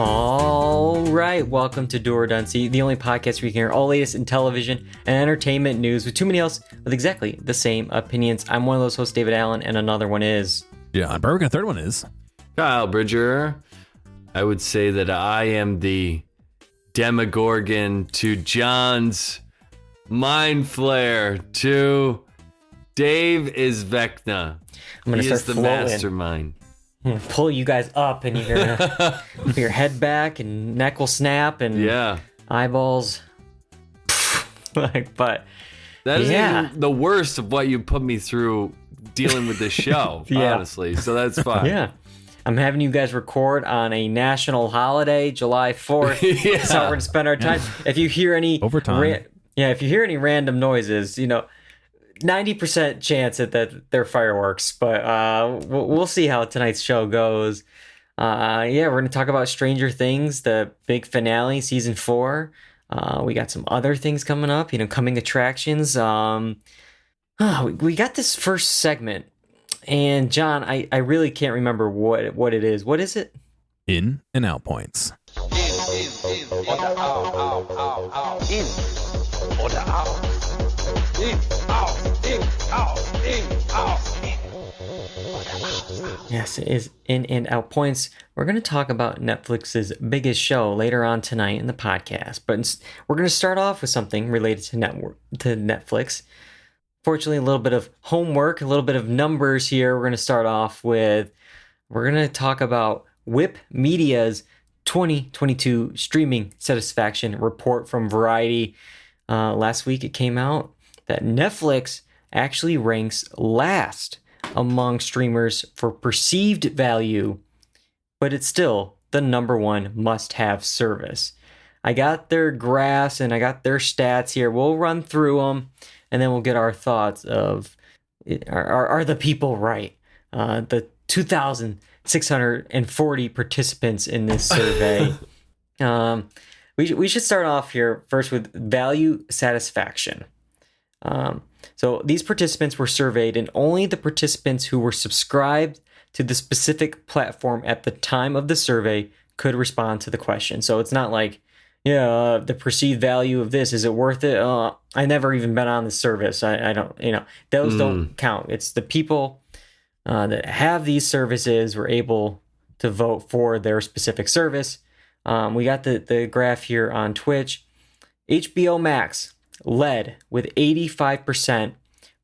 All right, welcome to Do or Done, the only podcast where you can hear all latest in television and entertainment news with too many else with exactly the same opinions. I'm one of those hosts, David Allen, and another one is... John Berwick, and a third one is... Kyle Bridger. I would say that I am the Demogorgon to John's Mind Flare to Dave is Vecna. I'm gonna he start is the floating. mastermind. I'm gonna pull you guys up, and you're gonna put your head back, and neck will snap, and eyeballs. But that is even the worst of what you put me through dealing with this show, honestly. So that's fine. Yeah. I'm having you guys record on a national holiday, July 4th. That's how we're going to spend our time. If you hear any overtime, if you hear any random noises, 90% chance that they're fireworks. But we'll see how tonight's show goes. We're going to talk about Stranger Things, the big finale, season 4. We got some other things coming up, coming attractions. We got this first segment. And John, I really can't remember what it is. What is it? In and out points. Yes, it is in and out points. We're going to talk about Netflix's biggest show later on tonight in the podcast, but we're going to start off with something related to Netflix. Fortunately, a little bit of homework, a little bit of numbers here. We're going to start off with, we're going to talk about Whip Media's 2022 streaming satisfaction report from Variety. Last week it came out that Netflix actually ranks last among streamers for perceived value, but it's still the number one must-have service. I got their graphs and I got their stats here. We'll run through them. And then we'll get our thoughts of, are the people right? The 2,640 participants in this survey. We should start off here first with value satisfaction. So these participants were surveyed, and only the participants who were subscribed to the specific platform at the time of the survey could respond to the question. So it's not like, the perceived value of this, is it worth it? I never even been on the service. I don't, those don't count. It's the people that have these services were able to vote for their specific service. We got the graph here on Twitch. HBO Max led with 85%,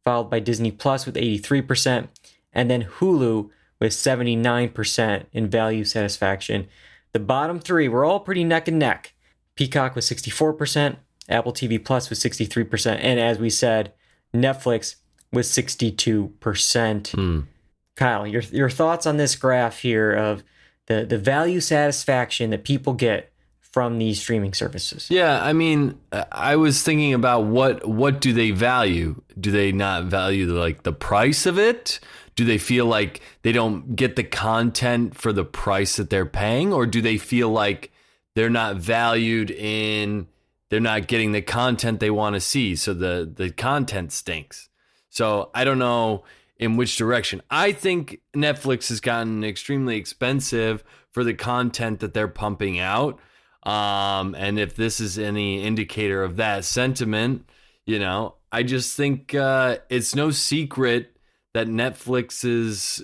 followed by Disney Plus with 83%, and then Hulu with 79% in value satisfaction. The bottom three were all pretty neck and neck. Peacock was 64%, Apple TV Plus was 63%, and as we said, Netflix was 62%. Kyle, your thoughts on this graph here of the value satisfaction that people get from these streaming services? Yeah, I mean, I was thinking about what do they value? Do they not value the price of it? Do they feel like they don't get the content for the price that they're paying, or do they feel like they're not valued they're not getting the content they want to see, so the content stinks? So I don't know in which direction. I think Netflix has gotten extremely expensive for the content that they're pumping out. And if this is any indicator of that sentiment, I just think it's no secret that Netflix's,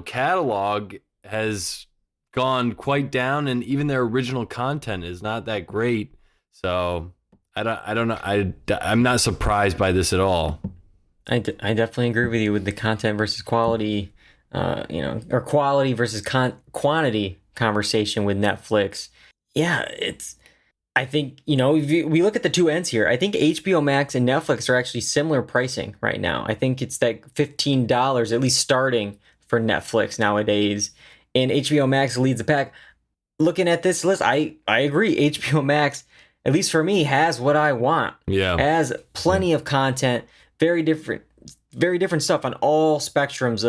catalog has gone quite down, and even their original content is not that great. So I don't know. I'm not surprised by this at all. I definitely agree with you with the content versus quality, or quality versus quantity conversation with Netflix. Yeah, I think, if we look at the two ends here, I think HBO Max and Netflix are actually similar pricing right now. I think it's like $15, at least starting for Netflix nowadays. And HBO Max leads the pack. Looking at this list, I agree. HBO Max, at least for me, has what I want. Yeah. Has plenty of content, very different stuff on all spectrums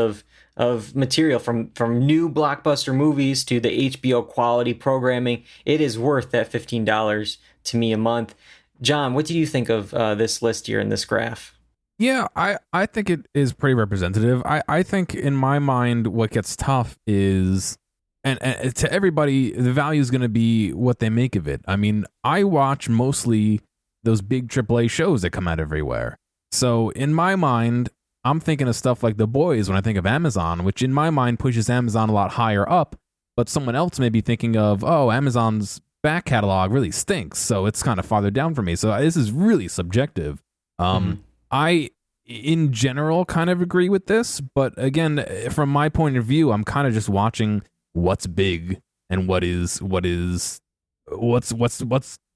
of material, from new blockbuster movies to the HBO quality programming. It is worth that $15 to me a month. John, what do you think of this list here in this graph? Yeah, I think it is pretty representative. I think in my mind what gets tough is and to everybody, the value is going to be what they make of it. I mean, I watch mostly those big AAA shows that come out everywhere. So in my mind, I'm thinking of stuff like The Boys when I think of Amazon, which in my mind pushes Amazon a lot higher up. But someone else may be thinking of, oh, Amazon's back catalog really stinks, so it's kind of farther down for me. So this is really subjective. I, in general, kind of agree with this, but again, from my point of view, I'm kind of just watching what's big and what's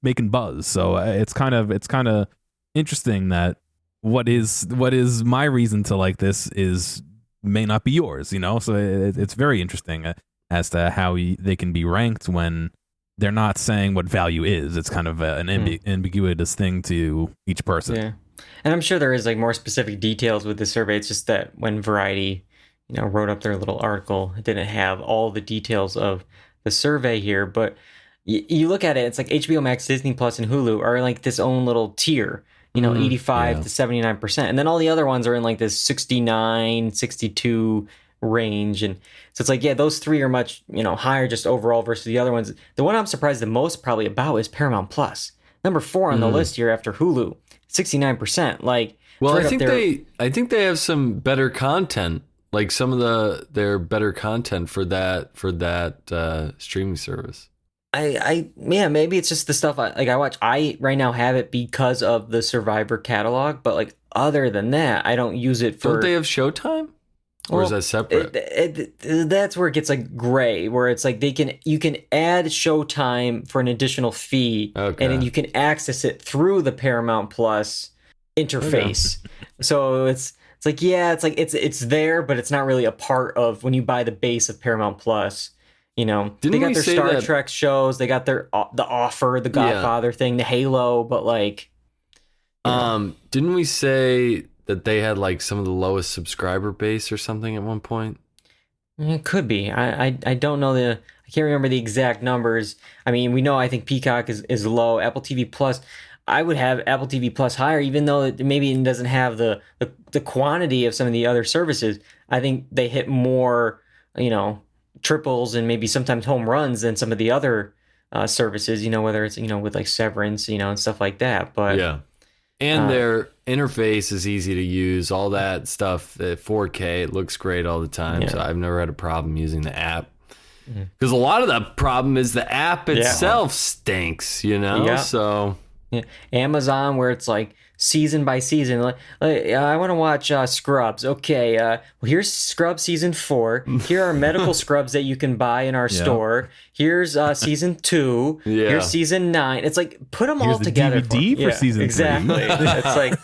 making buzz. So it's kind of interesting that what is my reason to like this may not be yours, you know. So it's very interesting as to how they can be ranked when they're not saying what value is. It's kind of an ambiguous thing to each person. Yeah. And I'm sure there is like more specific details with the survey. It's just that when Variety, wrote up their little article, it didn't have all the details of the survey here. But you look at it, it's like HBO Max, Disney Plus, and Hulu are like this own little tier, 85 to 79%. And then all the other ones are in like this 69, 62 range. And so it's like, yeah, those three are much, higher just overall versus the other ones. The one I'm surprised the most probably about is Paramount Plus. Number 4 on the list here after Hulu, 69%. Like, well, right I think they have some better content, like some of their better content for that streaming service. Maybe it's just the stuff I watch. I right now have it because of the Survivor catalog, but like other than that, I don't use it for. Don't they have Showtime? Or is that separate? That's where it gets like gray, where it's like you can add Showtime for an additional fee, and then you can access it through the Paramount Plus interface. Okay. So it's it's there, but it's not really a part of when you buy the base of Paramount Plus. They got their Star Trek shows, they got their The Offer, the Godfather thing, the Halo, but like, didn't we say that they had like some of the lowest subscriber base or something at one point? It could be. I don't know I can't remember the exact numbers. I mean, we know I think Peacock is low. Apple TV Plus, I would have Apple TV Plus higher, even though maybe it doesn't have the quantity of some of the other services. I think they hit more, triples and maybe sometimes home runs than some of the other services. Whether it's with like Severance, and stuff like that. But yeah. And their interface is easy to use, all that stuff, 4K, it looks great all the time. So I've never had a problem using the app. Because a lot of the problem is the app itself stinks, Yeah. So Amazon, where it's like season by season. Like I want to watch Scrubs. Okay, well, here's Scrubs season 4. Here are medical Scrubs that you can buy in our store. Here's season 2. Here's season 9. It's like put them all together. DVD for season 3. Exactly. It's like,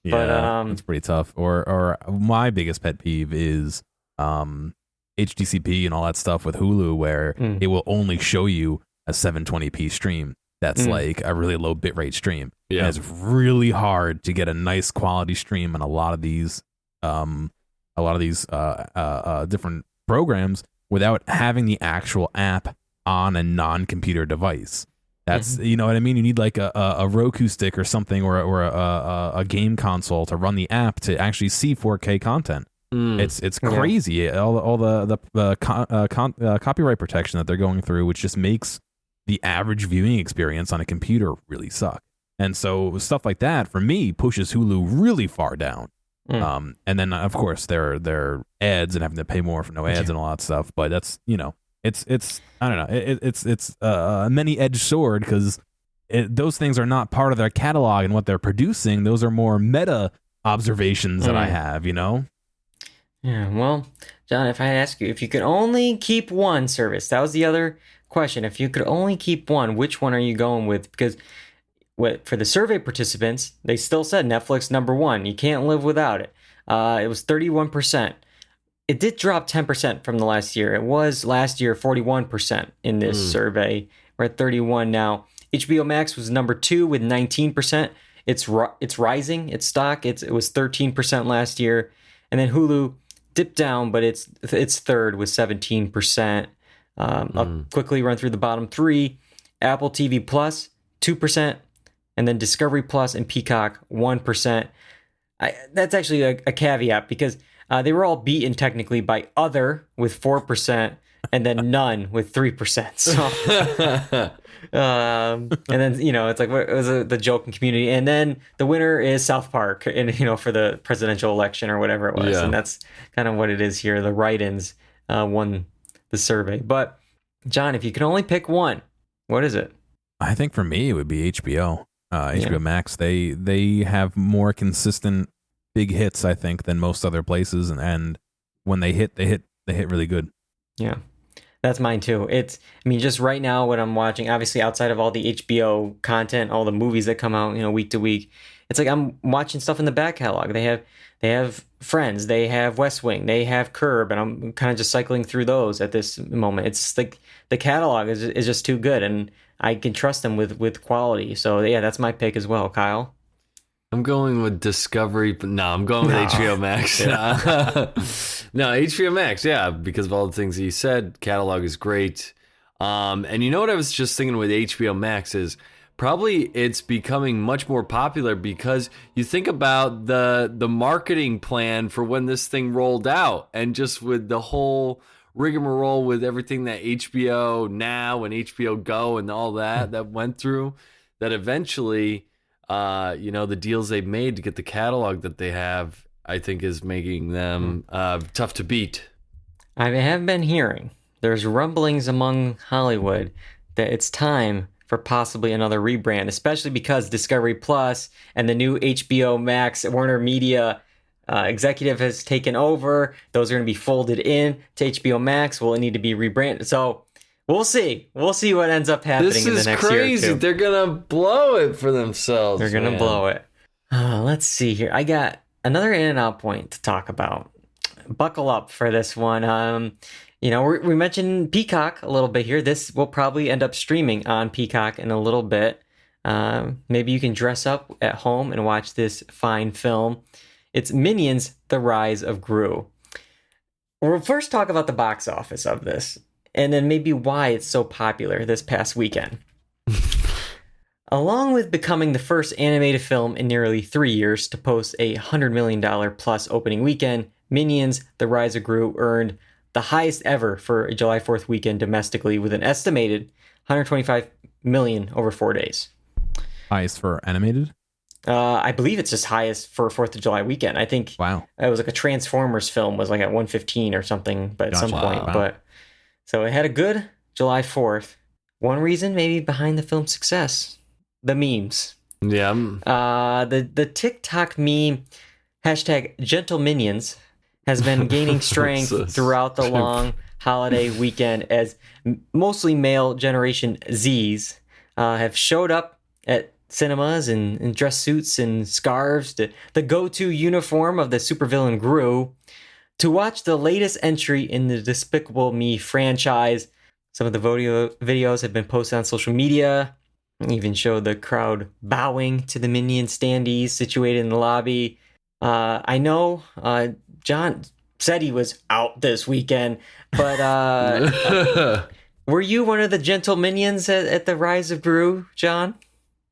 but it's pretty tough. Or my biggest pet peeve is HDCP and all that stuff with Hulu, where it will only show you a 720p stream. That's like a really low bitrate stream. Yeah. And it's really hard to get a nice quality stream on a lot of these different programs without having the actual app on a non-computer device. That's you know what I mean? You need like a Roku stick or something, or a game console to run the app to actually see 4K content. It's crazy. All the copyright protection that they're going through, which just makes the average viewing experience on a computer really suck. And so stuff like that for me pushes Hulu really far down. And then of course their ads and having to pay more for no ads and all that stuff. But that's it's I don't know, it's a many-edged sword, because those things are not part of their catalog and what they're producing. Those are more meta observations that I have. Yeah. Well, John, if I ask you if you could only keep one service, that was the other question. If you could only keep one, which one are you going with? Because for the survey participants, they still said Netflix number 1. You can't live without it. It was 31%. It did drop 10% from the last year. It was last year 41% in this survey. We're at 31 now. HBO Max was number 2 with 19%. It's rising. Its stock. It was 13% last year, and then Hulu dipped down, but it's third with 17%. I'll quickly run through the bottom 3. Apple TV Plus, 2%, and then Discovery Plus and Peacock, 1%. That's actually a caveat, because they were all beaten technically by Other with 4%, and then none with 3%. So, and then it's like what was the joke in Community, and then the winner is South Park, and for the presidential election or whatever it was, Yeah. and that's kind of what it is here. The write-ins won the survey, but John, if you could only pick one, what is it? I think for me it would be HBO. HBO Yeah. Max. They have more consistent big hits, I think, than most other places, and when they hit really good. Yeah, that's mine too. Just right now what I'm watching, obviously outside of all the HBO content, all the movies that come out, week to week, it's like I'm watching stuff in the back catalog. They have Friends, they have West Wing, they have Curb, and I'm kind of just cycling through those at this moment. It's like the catalog is just too good, and I can trust them with quality. So yeah, that's my pick as well, Kyle. I'm going with Discovery, but no, I'm going with HBO Max. No, HBO Max, yeah, because of all the things that you said. Catalog is great. And you know what I was just thinking with HBO Max is probably it's becoming much more popular because you think about the marketing plan for when this thing rolled out, and just with the whole rigmarole with everything that HBO Now and HBO Go and all that went through, that eventually the deals they've made to get the catalog that they have, I think is making them tough to beat. I have been hearing there's rumblings among Hollywood that it's time for possibly another rebrand, especially because Discovery Plus and the new HBO Max Warner Media executive has taken over. Those are going to be folded in to HBO Max. Will it need to be rebranded? So we'll see. We'll see what ends up happening in the next year or two. This is crazy. They're going to blow it for themselves. They're going to blow it. Let's see here. I got another in and out point to talk about. Buckle up for this one. We mentioned Peacock a little bit here. This will probably end up streaming on Peacock in a little bit. Maybe you can dress up at home and watch this fine film. It's Minions: The Rise of Gru. We'll first talk about the box office of this, and then maybe why it's so popular this past weekend. Along with becoming the first animated film in nearly 3 years to post a $100 million plus opening weekend, Minions: The Rise of Gru earned the highest ever for a July 4th weekend domestically, with an estimated $125 million over 4 days. Highest for animated? I believe it's just highest for 4th of July weekend. I think Wow. it was like a Transformers film was like at 115 or something, but at some Gotcha. point. Wow. But so it had a good July 4th. One reason maybe behind the film's success, the memes. Yeah. The TikTok meme hashtag Gentle Minions has been gaining strength throughout the long holiday weekend as mostly male Generation Zs have showed up at cinemas in dress suits and scarves, the go-to uniform of the supervillain Gru, to watch the latest entry in the Despicable Me franchise. Some of the videos have been posted on social media, even show the crowd bowing to the Minion standees situated in the lobby. I know John said he was out this weekend, but were you one of the gentle minions at the Rise of Gru, John?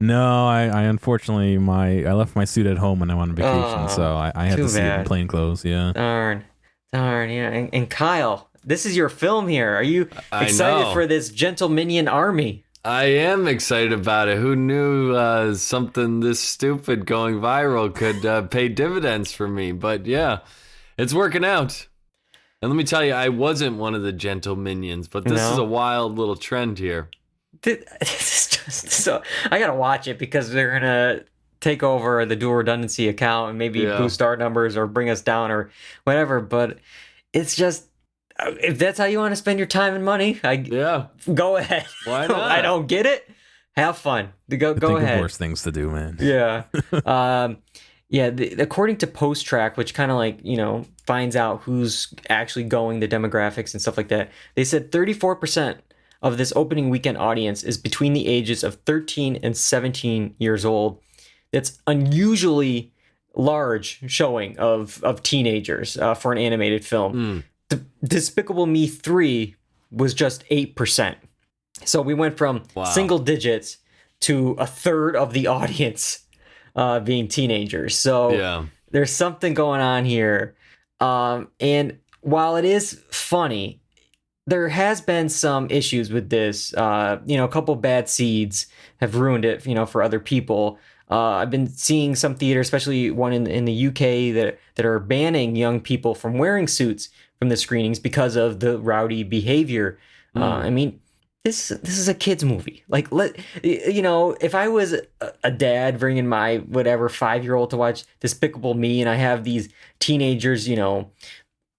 No, I unfortunately I left my suit at home when I went on vacation, so I had to see it in plain clothes. Yeah. Darn, yeah. And Kyle, this is your film here. Are you excited for this gentle minion army? I am excited about it. Who knew something this stupid going viral could pay dividends for me? But yeah, it's working out. And let me tell you, I wasn't one of the gentle minions, but this is a wild little trend here. This is just so. I gotta watch it because they're gonna take over the dual redundancy account and maybe boost our numbers or bring us down or whatever. But it's just, if that's how you want to spend your time and money, go ahead. Why not? I don't get it. Have fun. Go Think ahead. of worse things to do, man. Yeah. According to Post Track, which kind of finds out who's actually going, the demographics and stuff like that, they said 34% of this opening weekend audience is between the ages of 13 and 17 years old. That's unusually large showing of teenagers for an animated film. Despicable Me 3 was just 8%. So we went from single digits to a third of the audience being teenagers. So there's something going on here. And while it is funny, there has been some issues with this. A couple bad seeds have ruined it, for other people. I've been seeing some theaters, especially one in the UK, that are banning young people from wearing suits from the screenings because of the rowdy behavior. I mean, this is a kids movie. Like, if I was a dad bringing my whatever 5-year-old to watch Despicable Me, and I have these teenagers,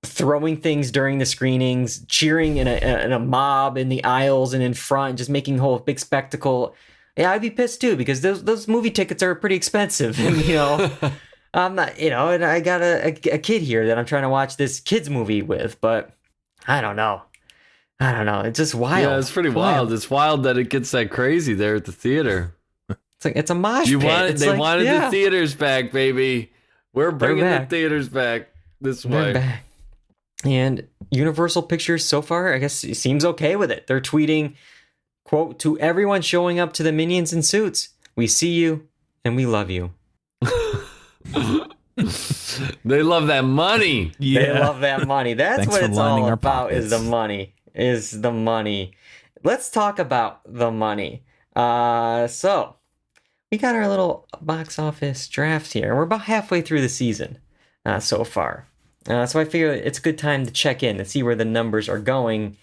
throwing things during the screenings, cheering in a mob in the aisles and in front, just making a whole big spectacle. Yeah, I'd be pissed too, because those movie tickets are pretty expensive. And, I'm not, and I got a kid here that I'm trying to watch this kids movie with, but I don't know. It's just wild. Yeah, it's pretty wild. It's wild that it gets that crazy there at the theater. It's a mosh pit. They wanted the theaters back, baby. We're bringing the theaters back this way. Back. And Universal Pictures so far, I guess, seems okay with it. They're tweeting, quote, "To everyone showing up to the Minions in suits, we see you and we love you." They love that money. Yeah. They love that money. That's Thanks what it's all about, pockets. is the money. Let's talk about the money. So we got our little box office draft here. We're about halfway through the season so far. So I figure it's a good time to check in to see where the numbers are going.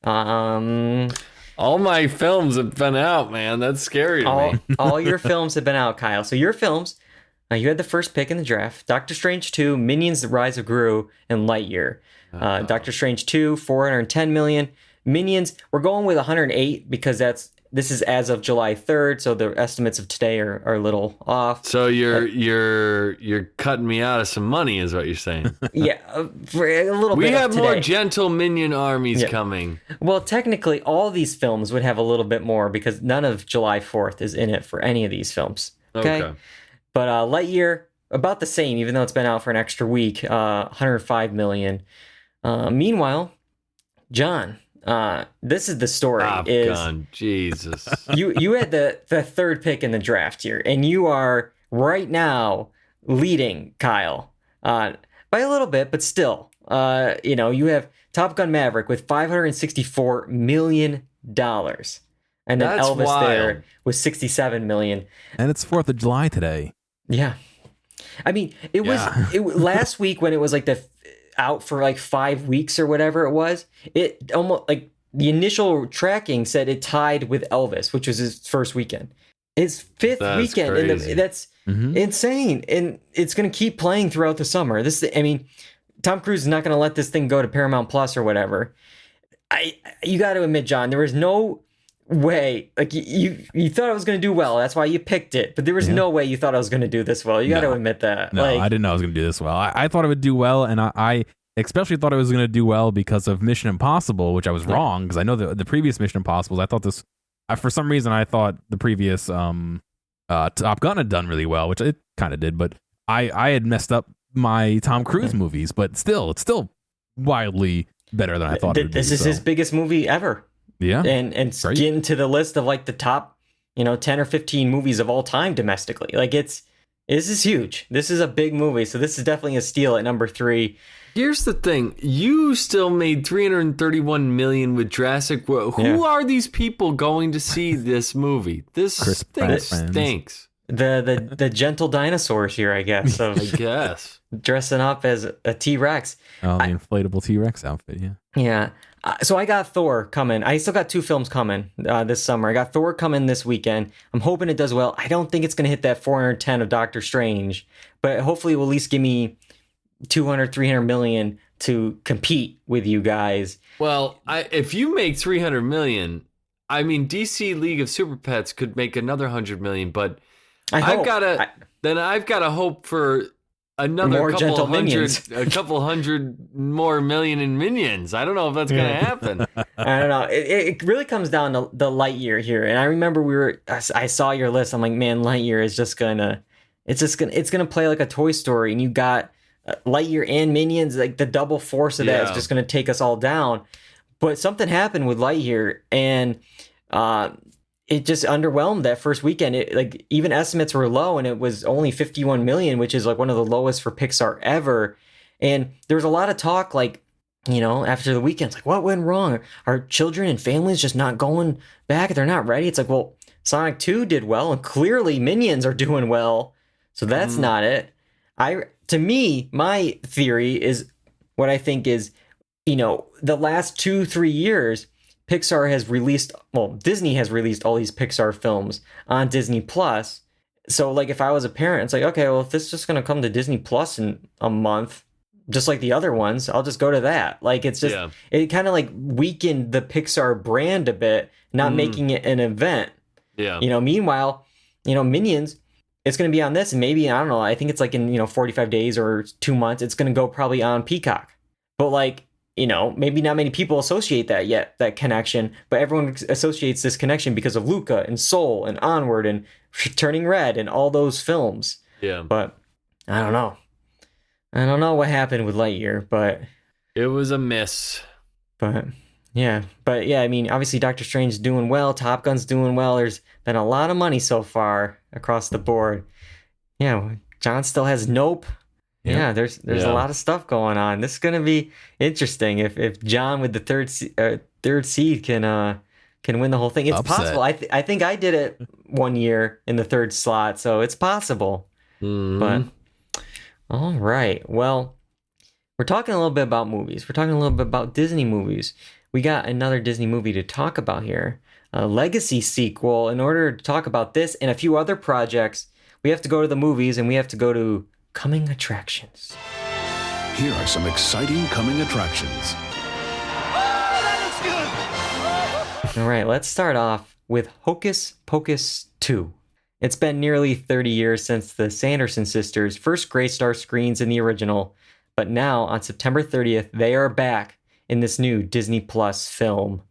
All my films have been out, man. That's scary to me. All your films have been out, Kyle. So your films, you had the first pick in the draft: Doctor Strange 2, Minions: The Rise of Gru, and Lightyear. Doctor Strange 2, 410 million. Minions, we're going with 108 because this is as of July 3rd, so the estimates of today are a little off. So you're cutting me out of some money, is what you're saying? Yeah, for a little bit. We have today. more gentle minion armies coming. Well, technically, all these films would have a little bit more because none of July 4th is in it for any of these films. Okay. But Lightyear, about the same, even though it's been out for an extra week, 105 million. Meanwhile, John, this is the story. Jesus. You had the third pick in the draft here, and you are right now leading Kyle by a little bit, but still, you have Top Gun Maverick with $564 million, and then That's Elvis wild. there with 67 million. And it's 4th of July today. Yeah, I mean, it was last week when it was like out for like 5 weeks or whatever it was. It almost like the initial tracking said it tied with Elvis, which was his first weekend. His fifth weekend, crazy. That's insane, and it's going to keep playing throughout the summer. Tom Cruise is not going to let this thing go to Paramount Plus or whatever. You got to admit, John, there was no way. Like you thought it was going to do well. That's why you picked it. But there was no way you thought I was going to do this well. You got to admit that. No, I didn't know I was going to do this well. I thought it would do well, and I especially thought it was going to do well because of Mission Impossible, which I was wrong, because I know the previous Mission Impossibles, I thought this, for some reason, I thought the previous Top Gun had done really well, which it kind of did, but I had messed up my Tom Cruise movies, but it's still wildly better than I thought it would be. This is his biggest movie ever. Yeah. And getting to the list of like the top, 10 or 15 movies of all time domestically. Like this is huge. This is a big movie. So this is definitely a steal at number 3. Here's the thing. You still made $331 million with Jurassic World. Who are these people going to see this movie? This thing stinks. The gentle dinosaurs here, I guess. I guess. Dressing up as a T-Rex. Oh, the inflatable T-Rex outfit, yeah. Yeah. So I got Thor coming. I still got 2 films coming this summer. I got Thor coming this weekend. I'm hoping it does well. I don't think it's going to hit that 410 of Doctor Strange, but hopefully it will at least give me 200, 300 million to compete with you guys. Well, if you make 300 million, I mean, DC League of Super Pets could make another 100 million, but I've got to hope for another more couple hundred, a couple hundred more million in minions. I don't know if that's going to happen. I don't know. It really comes down to the Lightyear here. And I remember I saw your list. I'm like, man, Lightyear is just gonna play like a Toy Story, and you got Lightyear and Minions, like the double force of that is just gonna take us all down. But something happened with Lightyear, and it just underwhelmed that first weekend. Like even estimates were low, and it was only 51 million, which is like one of the lowest for Pixar ever. And there was a lot of talk like after the weekend, it's like, what went wrong? Are children and families just not going back? They're not ready. It's like, well, Sonic 2 did well, and clearly Minions are doing well, so that's not it. To me, my theory is what I think is, the last 2-3 years, Disney has released all these Pixar films on Disney Plus. So, like, if I was a parent, it's like, okay, well, if this is just going to come to Disney Plus in a month, just like the other ones, I'll just go to that. Like, it's just, it kind of like weakened the Pixar brand a bit, not making it an event. Yeah. Meanwhile, Minions, it's going to be on this, and maybe, I don't know, I think it's like in, 45 days or 2 months, it's going to go probably on Peacock. But like, maybe not many people associate that connection, but everyone associates this connection because of Luca and Soul and Onward and Turning Red and all those films. Yeah. But I don't know. I don't know what happened with Lightyear, but it was a miss. But yeah, I mean, obviously Doctor Strange's doing well, Top Gun's doing well. There's been a lot of money so far across the board. Yeah, John still has Nope. Yeah, there's a lot of stuff going on. This is gonna be interesting if John with the third seed can win the whole thing. It's Upset. possible. I think I did it one year in the third slot, so it's possible. But all right, well, we're talking a little bit about movies. We're talking a little bit about Disney movies. We got another Disney movie to talk about here, a Legacy sequel. In order to talk about this and a few other projects, we have to go to the movies and we have to go to coming attractions. Here are some exciting coming attractions. All right, let's start off with Hocus Pocus 2. It's been nearly 30 years since the Sanderson sisters first graced our screens in the original, but now on September 30th, they are back in this new Disney Plus film.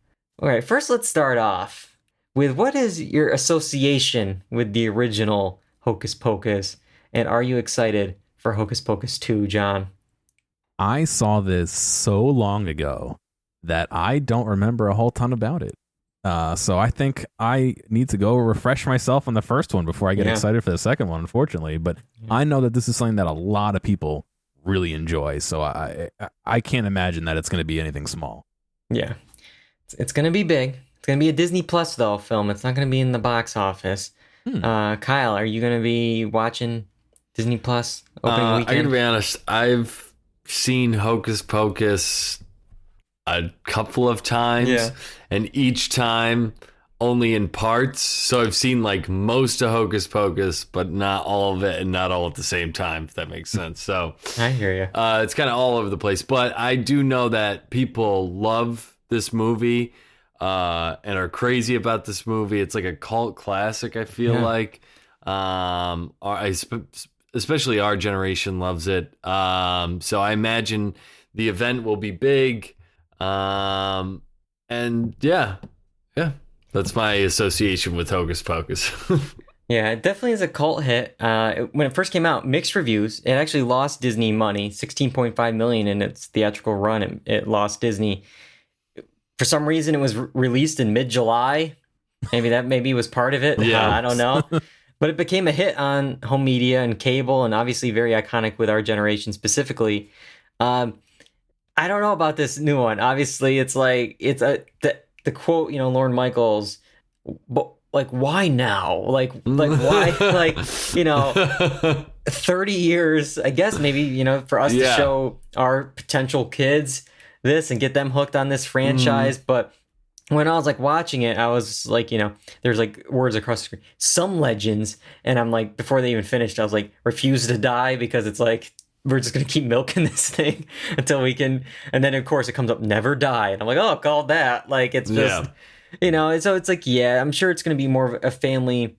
All right, first let's start off with what is your association with the original Hocus Pocus, and are you excited for Hocus Pocus 2, John? I saw this so long ago that I don't remember a whole ton about it. So I think I need to go refresh myself on the first one before I get excited for the second one, unfortunately. But I know that this is something that a lot of people really enjoy. So I can't imagine that it's going to be anything small. Yeah. It's going to be big. It's going to be a Disney Plus, though, film. It's not going to be in the box office. Kyle, are you going to be watching Disney Plus opening weekend? I'm going to be honest. I've seen Hocus Pocus a couple of times, and each time only in parts. So I've seen like most of Hocus Pocus, but not all of it, and not all at the same time, if that makes sense. So I hear you. It's kind of all over the place, but I do know that people love this movie and are crazy about this movie. It's like a cult classic, I feel like. Especially our generation loves it. So I imagine the event will be big. And yeah, that's my association with Hocus Pocus. Yeah, it definitely is a cult hit. When it first came out, mixed reviews. It actually lost Disney money, $16.5 million in its theatrical run. It lost Disney. For some reason, it was released in mid-July. Maybe was part of it. I don't know. But it became a hit on home media and cable, and obviously very iconic with our generation specifically. I don't know about this new one. Obviously, it's like the quote, Lorne Michaels, but like, why now? Like why? 30 years. I guess maybe for us to show our potential kids this and get them hooked on this franchise. But when I was like watching it, I was like, there's like words across the screen, some legends, and I'm like, before they even finished, I was like, refuse to die, because it's like, we're just going to keep milking this thing until we can. And then, of course, it comes up, never die. And I'm like, oh, called that. Like, it's just, so it's like, I'm sure it's going to be more of a family,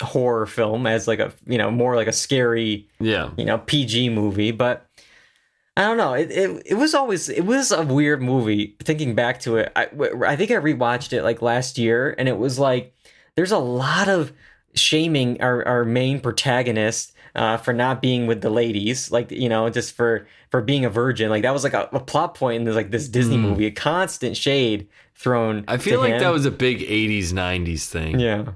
horror film, as like a, more like a scary, PG movie. But I don't know. It was a weird movie, thinking back to it. I think I rewatched it like last year, and it was like, there's a lot of shaming our main protagonist for not being with the ladies, like, just for being a virgin. Like, that was like a plot point in this Disney movie, a constant shade thrown. I feel to like him. that was a big 80s, 90s thing. Yeah.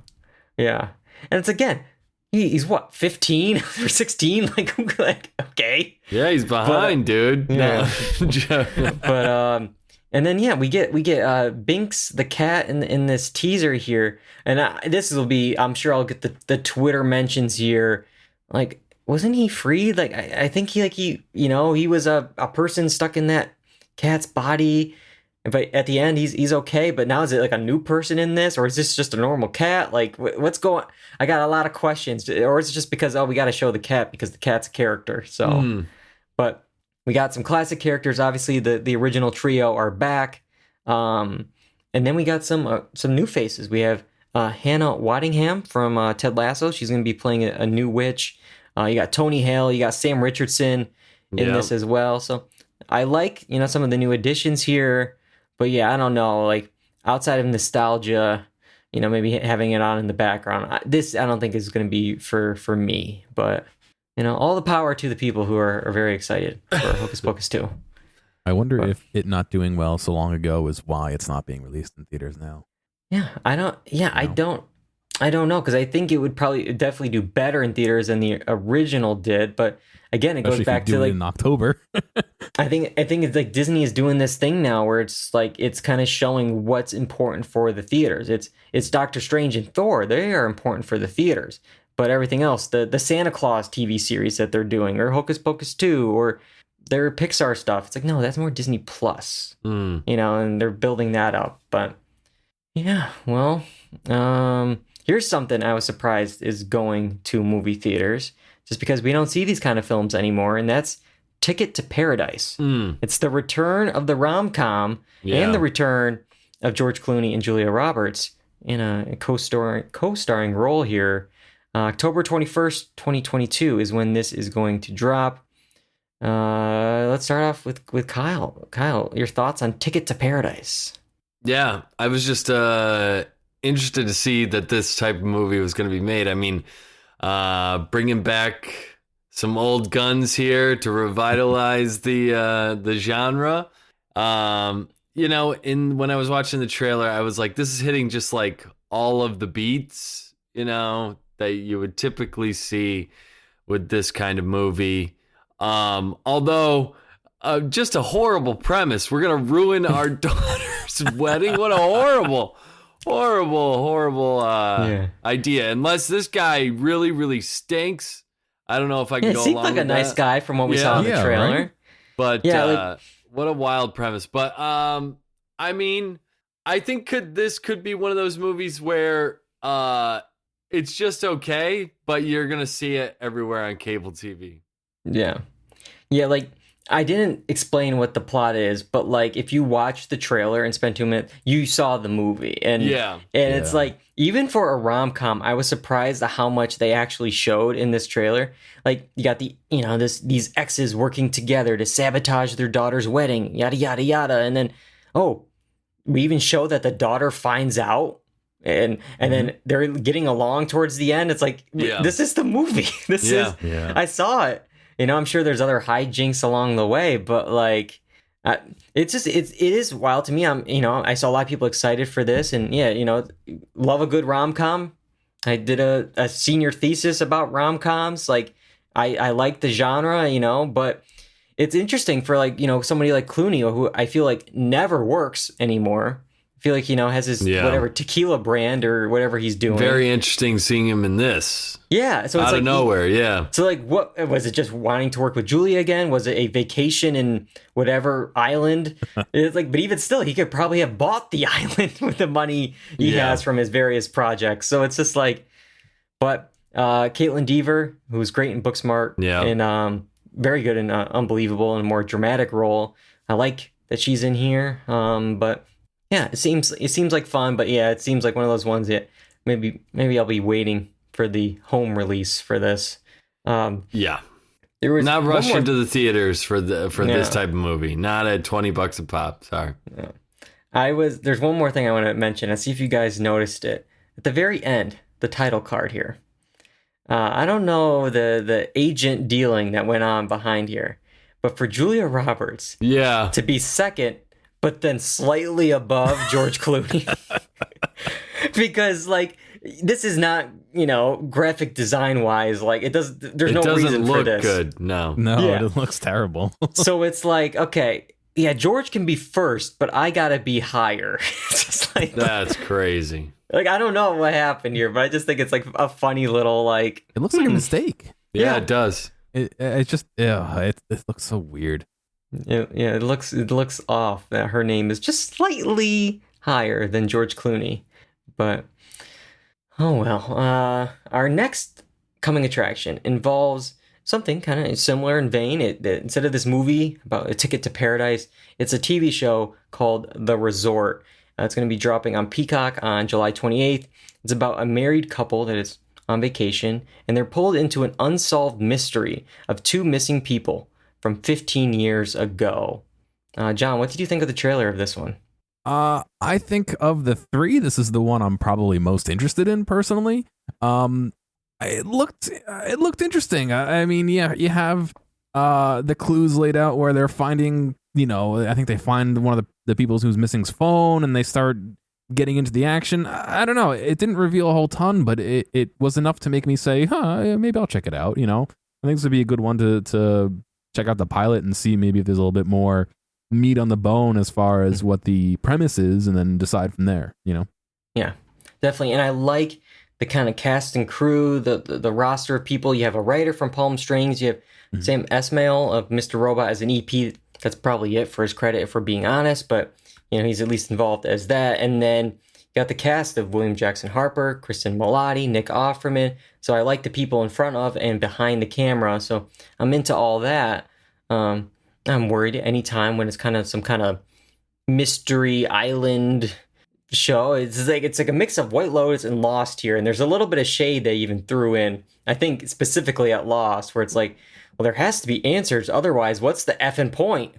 And it's, again, he's what, 15 or 16? Like okay. Yeah, he's behind, dude. Yeah. No. But and then we get Binks the cat in this teaser here, and this will be, I'm sure I'll get the Twitter mentions here. Like, wasn't he freed? Like I think he he was a person stuck in that cat's body, but at the end he's okay. But now is it like a new person in this, or is this just a normal cat? Like what's going? I got a lot of questions, or is it just because we got to show the cat because the cat's a character? So, but we got some classic characters. Obviously, the original trio are back, and then we got some new faces. We have Hannah Waddingham from Ted Lasso. She's going to be playing a new witch. You got Tony Hale. You got Sam Richardson in this as well. So I like some of the new additions here. But yeah, I don't know. Like outside of nostalgia, maybe having it on in the background. This I don't think is going to be for me. But all the power to the people who are very excited for Hocus Pocus 2. I wonder if it not doing well so long ago is why it's not being released in theaters now. Yeah, I don't. Yeah, no. I don't know, because I think it would definitely do better in theaters than the original did. But again, it goes back to like in October. I think it's like Disney is doing this thing now where it's like it's kind of showing what's important for the theaters. It's Doctor Strange and Thor. They are important for the theaters. But everything else, the Santa Claus TV series that they're doing, or Hocus Pocus 2, or their Pixar stuff, it's like, no, that's more Disney Plus, and they're building that up. But yeah, well, here's something I was surprised is going to movie theaters, just because we don't see these kind of films anymore, and that's Ticket to Paradise. It's the return of the rom-com and the return of George Clooney and Julia Roberts in a co-starring role here. October 21st, 2022 is when this is going to drop. Let's start off with Kyle. Kyle, your thoughts on Ticket to Paradise? Yeah, I was just interested to see that this type of movie was going to be made. I mean, bringing back some old guns here to revitalize the genre. When I was watching the trailer, I was like, this is hitting just like all of the beats, that you would typically see with this kind of movie. Although just a horrible premise. We're going to ruin our daughter's wedding. What a horrible idea. Unless this guy really, really stinks. I don't know if I can go along with that. He seemed like a nice guy from what we saw in the trailer. Right? But what a wild premise. But I mean, I think this could be one of those movies where it's just okay, but you're going to see it everywhere on cable TV. Yeah. Yeah, like, I didn't explain what the plot is, but, like, if you watch the trailer and spend 2 minutes, you saw the movie. And it's like, even for a rom-com, I was surprised at how much they actually showed in this trailer. Like, you got these exes working together to sabotage their daughter's wedding, yada, yada, yada. And then, we even show that the daughter finds out. And then they're getting along towards the end. It's like, this is the movie. I saw it. I'm sure there's other hijinks along the way, but like, it is wild to me. I saw a lot of people excited for this, and love a good rom-com. I did a senior thesis about rom-coms. Like, I like the genre, but it's interesting for like, somebody like Clooney, who I feel like never works anymore. Feel like has his whatever tequila brand or whatever he's doing. Very interesting seeing him in this. Yeah, so it's out like of nowhere. Yeah. So like, what was it? Just wanting to work with Julia again? Was it a vacation in whatever island? It's like, but even still, he could probably have bought the island with the money he has from his various projects. So it's just like, but Caitlin Dever, who's great in Booksmart, and very good in Unbelievable, in a more dramatic role. I like that she's in here, but. Yeah, it seems like fun, but it seems like one of those ones that maybe I'll be waiting for the home release for this. There was not rush into the theaters for this type of movie. Not at $20 a pop. Sorry. Yeah. There's one more thing I want to mention. I see if you guys noticed it at the very end, the title card here. I don't know the agent dealing that went on behind here, but for Julia Roberts, to be second. But then slightly above George Clooney. Because, like, this is not, graphic design wise. Like there's It no doesn't reason for look this. good. No. No, it looks terrible. So it's like, okay, yeah, George can be first, but I gotta be higher. It's just like That's crazy. like I don't know what happened here, but I just think it's like a funny little like. It looks like a mistake. Yeah, Yeah. it does. It just, it looks so weird. Yeah, it looks off that her name is just slightly higher than George Clooney, but oh well. Our next coming attraction involves something kind of similar in vein. Instead of this movie about a ticket to paradise, it's a TV show called The Resort. It's going to be dropping on Peacock on July 28th. It's about a married couple that is on vacation, and they're pulled into an unsolved mystery of two missing people from 15 years ago. John, what did you think of the trailer of this one? I think of the three, this is the one I'm probably most interested in personally. It looked interesting. I mean, yeah, you have the clues laid out where they're finding, I think they find one of the people who's missing's phone, and they start getting into the action. I don't know. It didn't reveal a whole ton, but it was enough to make me say, maybe I'll check it out. I think this would be a good one to check out the pilot and see maybe if there's a little bit more meat on the bone as far as what the premise is, and then decide from there. Yeah, definitely. And I like the kind of cast and crew, the roster of people. You have a writer from Palm Springs. You have Sam Esmail of Mr. Robot as an EP. That's probably it for his credit, if we're being honest. But he's at least involved as that. And then you got the cast of William Jackson Harper, Kristen Milotti, Nick Offerman. So I like the people in front of and behind the camera. So I'm into all that. I'm worried anytime when it's kind of some kind of mystery island show. It's like a mix of White Lotus and Lost here, and there's a little bit of shade they even threw in. I think specifically at Lost, where it's like, well, there has to be answers, otherwise, what's the effing point?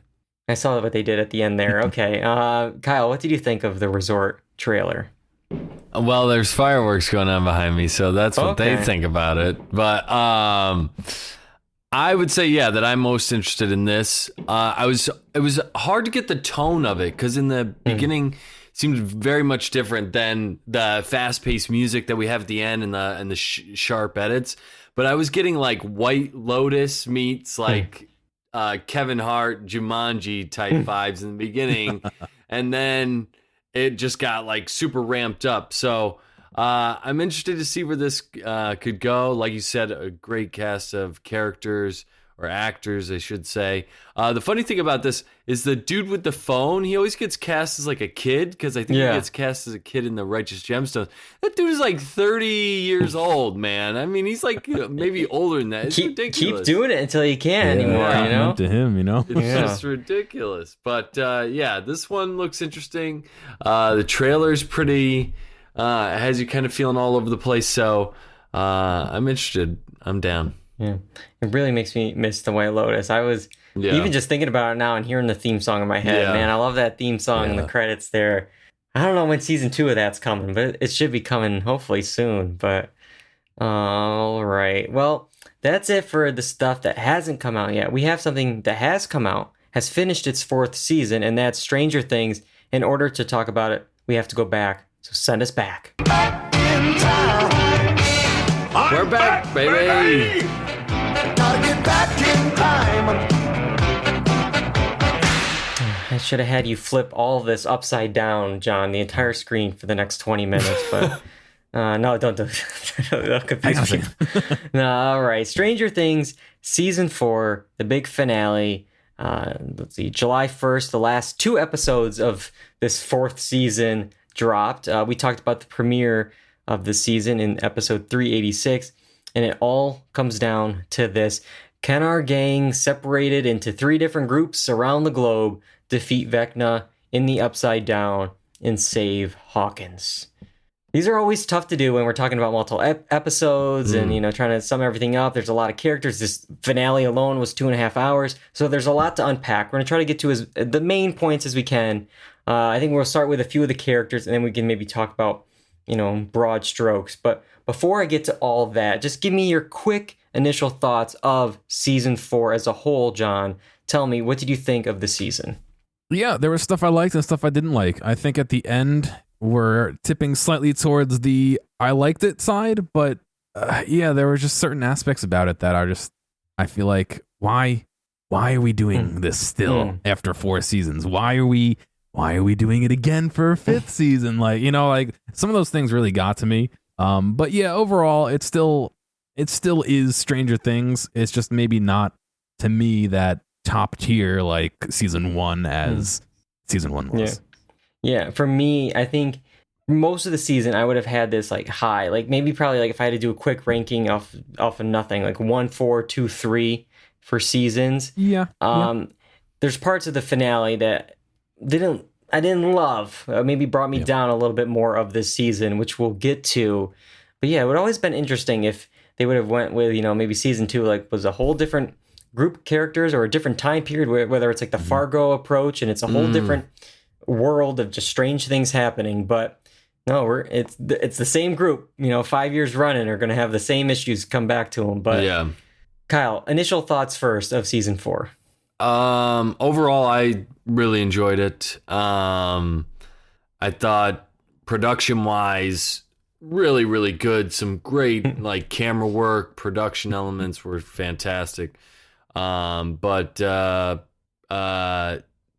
I saw what they did at the end there. Okay, Kyle, what did you think of the Resort trailer? Well, there's fireworks going on behind me, so that's what they Okay. think about it. But I would say, yeah, that I'm most interested in this. It was hard to get the tone of it because in the beginning it seemed very much different than the fast-paced music that we have at the end and the sharp edits. But I was getting like White Lotus meets like Kevin Hart, Jumanji type vibes in the beginning, and then it just got like super ramped up. So I'm interested to see where this could go. Like you said, a great cast of characters or actors, I should say. The funny thing about this is the dude with the phone, he always gets cast as like a kid because I think he gets cast as a kid in the Righteous Gemstones. That dude is like 30 years old, man. I mean, he's like maybe older than that. It's ridiculous. Keep doing it until you can anymore, Compliment to him, It's just ridiculous. But yeah, this one looks interesting. The trailer's pretty, has you kind of feeling all over the place. So I'm interested. I'm down. Yeah, it really makes me miss the White Lotus. I was even just thinking about it now and hearing the theme song in my head. Yeah. Man, I love that theme song and the credits there. I don't know when season 2 of that's coming, but it should be coming hopefully soon. But all right, well, that's it for the stuff that hasn't come out yet. We have something that has come out, has finished its 4th season, and that's Stranger Things. In order to talk about it, we have to go back. So send us back. We're back, baby. Gotta get back in time. I should have had you flip all of this upside down, John, the entire screen for the next 20 minutes, but no, don't do it. That'll confuse me. No, all right. Stranger Things, Season 4, the big finale. Let's see, July 1st, the last 2 episodes of this 4th season dropped. We talked about the premiere of the season in episode 386, and it all comes down to this. Can our gang, separated into 3 different groups around the globe, defeat Vecna in the Upside Down and save Hawkins? These are always tough to do when we're talking about multiple episodes and, trying to sum everything up. There's a lot of characters. This finale alone was 2.5 hours. So there's a lot to unpack. We're going to try to get to the main points as we can. I think we'll start with a few of the characters and then we can maybe talk about, broad strokes. But before I get to all that, just give me your quick initial thoughts of season 4 as a whole, John. Tell me, what did you think of the season? Yeah, there was stuff I liked and stuff I didn't like. I think at the end, were tipping slightly towards the I liked it side, but yeah, there were just certain aspects about it that I feel like why are we doing this still after 4 seasons? Why are we doing it again for a 5th season? Like, like some of those things really got to me. But yeah, overall, it still is Stranger Things. It's just maybe not to me that top tier like season 1 as season 1 was. Yeah, for me, I think most of the season I would have had this like high, like maybe probably like if I had to do a quick ranking off of nothing, like 1, 4, 2, 3 for seasons. Yeah. There's parts of the finale that I didn't love. Maybe brought me down a little bit more of this season, which we'll get to. But yeah, it would always been interesting if they would have went with, maybe season 2 like was a whole different group of characters or a different time period, whether it's like the Fargo approach and it's a whole different world of just strange things happening. But no, it's the same group, 5 years running are going to have the same issues come back to them. But yeah. Kyle, initial thoughts first of season 4. Overall, I really enjoyed it. I thought production wise, really, really good. Some great like camera work, production elements were fantastic. But there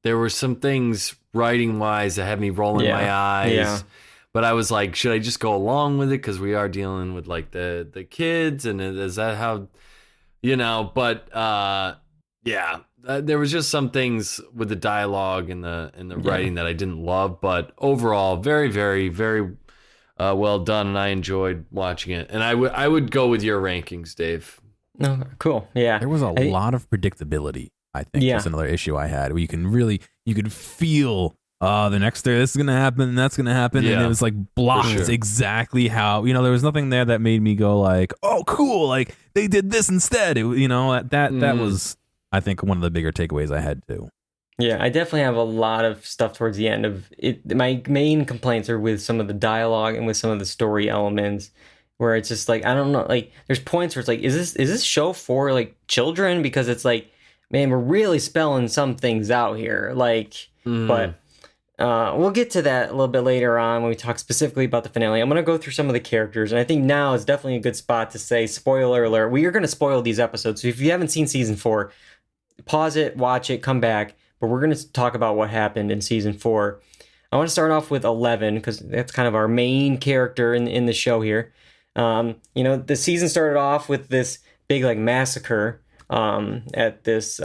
were some things writing wise that had me rolling my eyes. Yeah. But I was like, should I just go along with it? Because we are dealing with like the kids, and is that how, But yeah, there was just some things with the dialogue and the writing that I didn't love. But overall, very, very, very well done, and I enjoyed watching it. And I would go with your rankings, Dave. No, cool. Yeah, there was a lot of predictability. I think that's another issue I had, where you could feel. The next day this is gonna happen and that's gonna happen, and it was like blocked exactly how there was nothing there that made me go like, oh cool, like they did this instead. That was I think one of the bigger takeaways I had too. Yeah, I definitely have a lot of stuff towards the end of it. My main complaints are with some of the dialogue and with some of the story elements, where it's just like, I don't know, like there's points where it's like, is this show for like children? Because it's like, man, we're really spelling some things out here, like, but. We'll get to that a little bit later on when we talk specifically about the finale. I'm going to go through some of the characters, and I think now is definitely a good spot to say, spoiler alert, we are going to spoil these episodes. So if you haven't seen season 4, pause it, watch it, come back. But we're going to talk about what happened in season 4. I want to start off with 11, because that's kind of our main character in the show here. The season started off with this big like massacre at this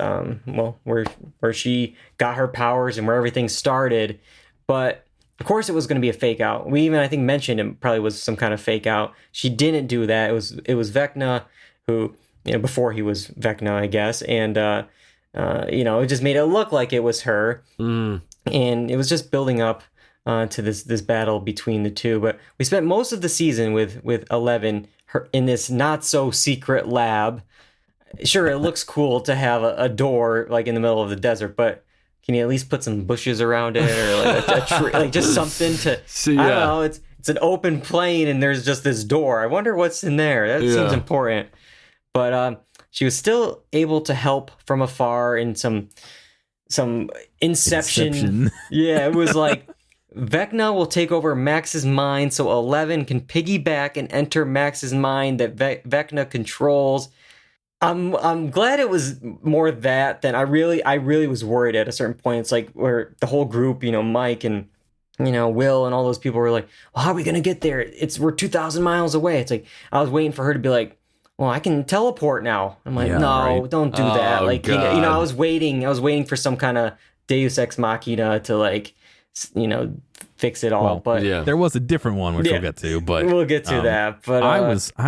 where she got her powers and where everything started. But of course it was going to be a fake out. We even, I think, mentioned it probably was some kind of fake out. She didn't do that. It was Vecna who, before he was Vecna, I guess, and it just made it look like it was her. And it was just building up to this battle between the two. But we spent most of the season with 11 in this not so secret lab. Sure, it looks cool to have a door like in the middle of the desert, but can you at least put some bushes around it, or like a tree, like just something to? I don't know. It's an open plain, and there's just this door. I wonder what's in there. That seems important. But she was still able to help from afar in some inception. Yeah, it was like Vecna will take over Max's mind, so 11 can piggyback and enter Max's mind that Vecna controls. I'm glad it was more that than I really was worried at a certain point. It's like where the whole group, Mike and Will and all those people were like, well, how are we gonna get there? We're 2,000 miles away. It's like I was waiting for her to be like, well, I can teleport now. I'm like, don't do that. Like I was waiting for some kind of Deus Ex Machina to like fix it all. Well, but there was a different one which we'll get to. But we'll get to that. But I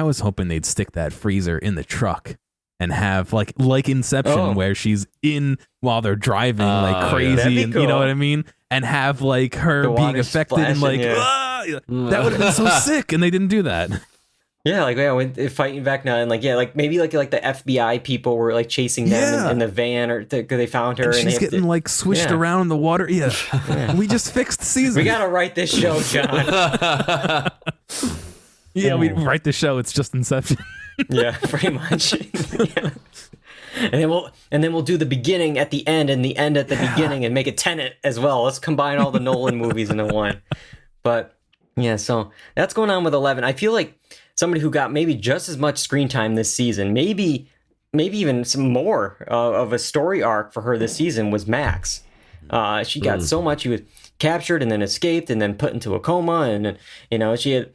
was hoping they'd stick that freezer in the truck and have like Inception, where she's in while they're driving like crazy, and cool. You know what I mean, and have like her being affected and like that would have been so sick, and they didn't do that. Yeah, like when fighting Vecna, and like maybe like the FBI people were like chasing them in the van, or they found her, and she's getting like swished around in the water. We just fixed the season. We gotta write this show, John. We write the show. It's just Inception. Yeah, pretty much. And then we'll do the beginning at the end and the end at the beginning and make it Tenet as well. Let's combine all the Nolan movies into one. But yeah, so that's going on with 11. I feel like somebody who got maybe just as much screen time this season, maybe even some more of a story arc for her this season was Max. She got so much. She was captured and then escaped and then put into a coma, and she had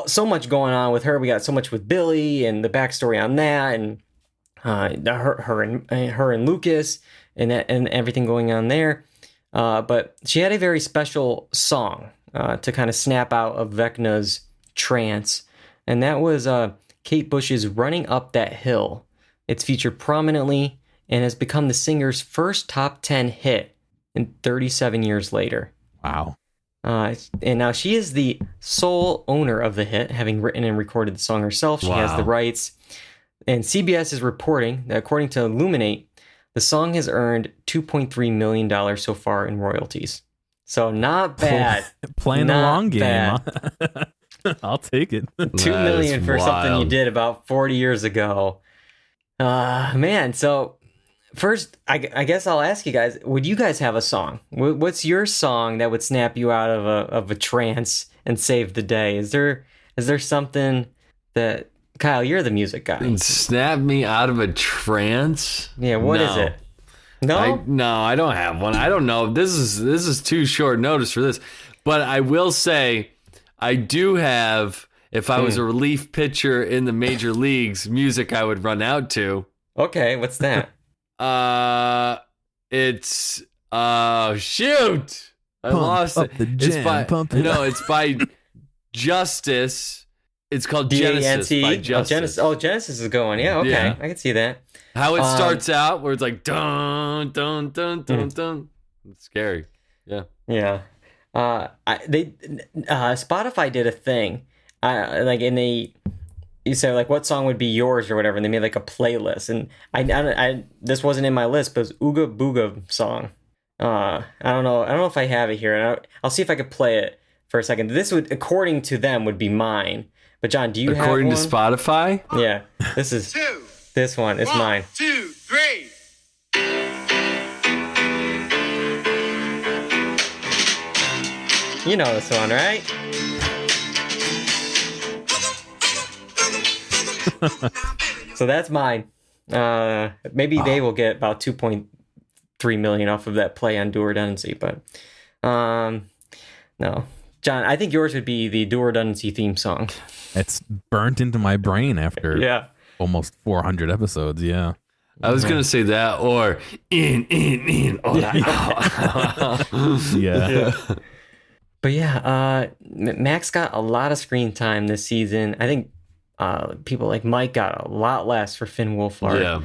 so much going on with her. We got so much with Billy and the backstory on that, and her and Lucas and everything going on there. But she had a very special song to kind of snap out of Vecna's trance, and that was Kate Bush's "Running Up That Hill." It's featured prominently and has become the singer's first top 10 hit in 37 years later. Wow. And now she is the sole owner of the hit, having written and recorded the song herself. She has the rights. And CBS is reporting that according to Illuminate, the song has earned $2.3 million so far in royalties. So not bad. Playing the long game. Huh? I'll take it. $2 million for something you did about 40 years ago. Man, so first, I guess I'll ask you guys, would you guys have a song? What's your song that would snap you out of a trance and save the day? Is there something that, Kyle, you're the music guy. And snap me out of a trance? Yeah, what is it? No? I don't have one. I don't know. This is too short notice for this. But I will say, I do have, if I was a relief pitcher in the major leagues, music I would run out to. Okay, what's that? It's shoot, I lost it. It's by Justice. It's called Genesis by Justice. Genesis is going. Yeah, okay, yeah. I can see that. How it starts out, where it's like dun dun dun dun dun. It's scary. Yeah. Yeah. Spotify did a thing, you say like what song would be yours or whatever, and they made like a playlist, and I this wasn't in my list, but it was Ooga Booga song. I don't know if I have it here, and I'll see if I could play it for a second. This would, according to them, would be mine. But John, do you have one? According to Spotify? Yeah, this one is mine. 1, 2, 3. You know this one, right? So that's mine. Maybe they will get about 2.3 million off of that play on Do or Redundancy, but no. John, I think yours would be the Do or Redundancy theme song. It's burnt into my brain after almost 400 episodes. Yeah. I was gonna say that, or in. Oh, yeah. But yeah, Max got a lot of screen time this season. I think people like Mike got a lot less for Finn Wolfhard. Yeah.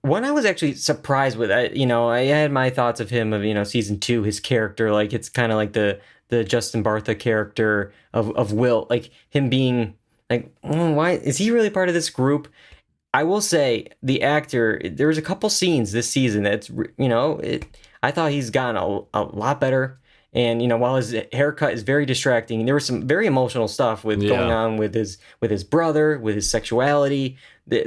One I was actually surprised with. I had my thoughts of him of season 2, his character, like it's kind of like the Justin Bartha character of Will, like him being like, why is he really part of this group? I will say the actor, there was a couple scenes this season that's I thought he's gotten a lot better. And while his haircut is very distracting, there was some very emotional stuff going on with his brother, with his sexuality.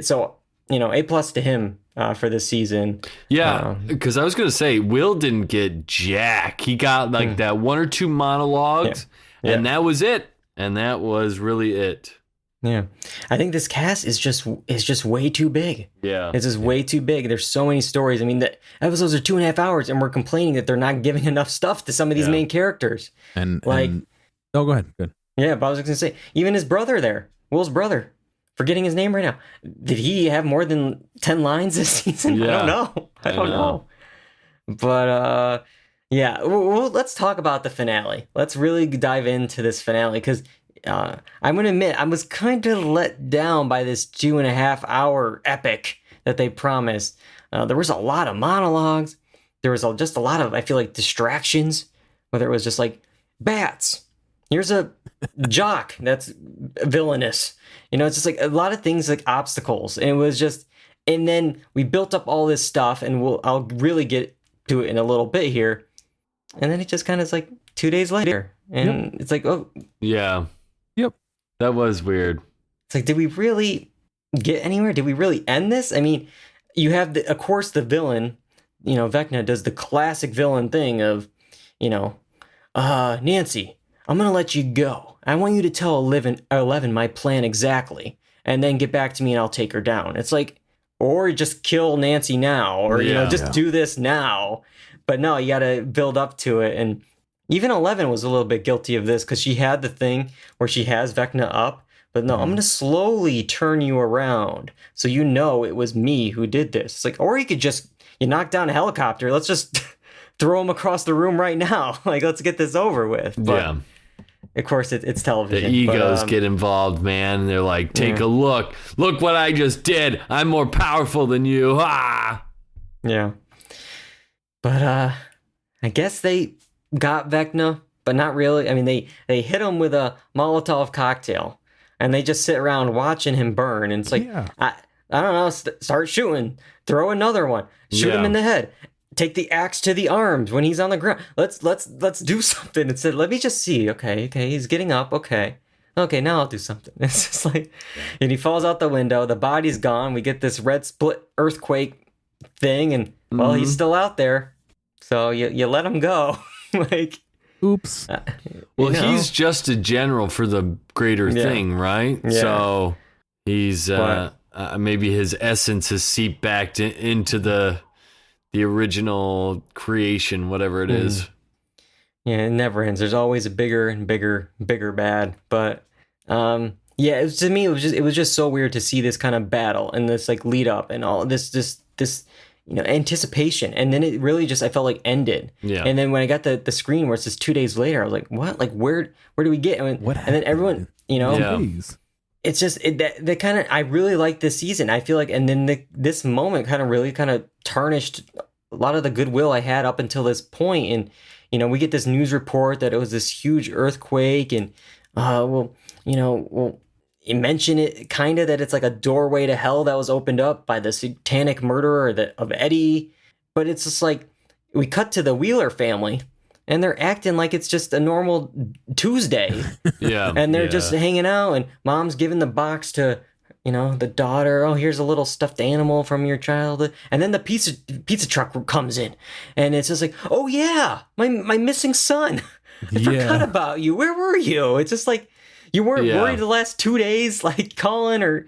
So A+ to him for this season. Yeah, because I was gonna say Will didn't get jack. He got like that 1 or 2 monologues, and that was it. And that was really it. Yeah, I think this cast is just way too big. Yeah, it's just way too big. There's so many stories. I mean, the episodes are 2.5 hours, and we're complaining that they're not giving enough stuff to some of these main characters. And go ahead. Good. Yeah, but I was gonna say, even his brother there, Will's brother, forgetting his name right now. Did he have more than 10 lines this season? Yeah. I don't know. But well, let's talk about the finale. Let's really dive into this finale, because I'm going to admit I was kind of let down by this 2.5 hour epic that they promised. There was a lot of monologues. There was just a lot of, I feel like, distractions, whether it was just like bats. Here's a jock that's villainous. It's just like a lot of things like obstacles. And it was just, and then we built up all this stuff, and I'll really get to it in a little bit here. And then it just kind of is like 2 days later. And it's like, oh. Yeah. Yep. That was weird. It's like, did we really get anywhere? Did we really end this? I mean, you have, of course, the villain, Vecna does the classic villain thing of, Nancy, I'm gonna let you go. I want you to tell Eleven my plan exactly, and then get back to me and I'll take her down. It's like, or just kill Nancy now, or just do this now. But no, you gotta build up to it. And even 11 was a little bit guilty of this because she had the thing where she has Vecna up, but no, I'm gonna slowly turn you around so you know it was me who did this. It's like, or you could just knock down a helicopter. Let's just throw him across the room right now. Like, let's get this over with. But of course, it's television. The egos get involved, man. They're like, take a look. Look what I just did. I'm more powerful than you. Ah. Yeah. But I guess they got Vecna, but not really. I mean, they hit him with a Molotov cocktail, and they just sit around watching him burn. And it's like, I don't know, start shooting. Throw another one. Shoot him in the head. Take the axe to the arms when he's on the ground. Let's do something. Instead, let me just see. Okay, he's getting up. Okay, now I'll do something. It's just like, and he falls out the window. The body's gone. We get this red split earthquake thing, and well, he's still out there. So you let him go. Like, oops. Well, he's just a general for the greater thing, right? Yeah. So he's maybe his essence has seeped back into the original creation, whatever it is. Yeah, it never ends. There's always a bigger and bigger bad. But to me, it was just so weird to see this kind of battle and this like lead up and all this anticipation, and then it really just, I felt like, ended. Yeah. And then when I got the screen where it says 2 days later, I was like, what? Like, where do we get? And then everyone, it's just that kind of, I really like this season. I feel like, and then this moment kind of really kind of tarnished a lot of the goodwill I had up until this point. And we get this news report that it was this huge earthquake, and you mention it kind of that it's like a doorway to hell that was opened up by the satanic murderer of Eddie. But it's just like, we cut to the Wheeler family and they're acting like it's just a normal Tuesday. And they're just hanging out, and mom's giving the box to, the daughter. Oh, here's a little stuffed animal from your childhood. And then the pizza truck comes in, and it's just like, oh yeah, my missing son. I forgot about you. Where were you? It's just like, you weren't worried the last 2 days, like calling or...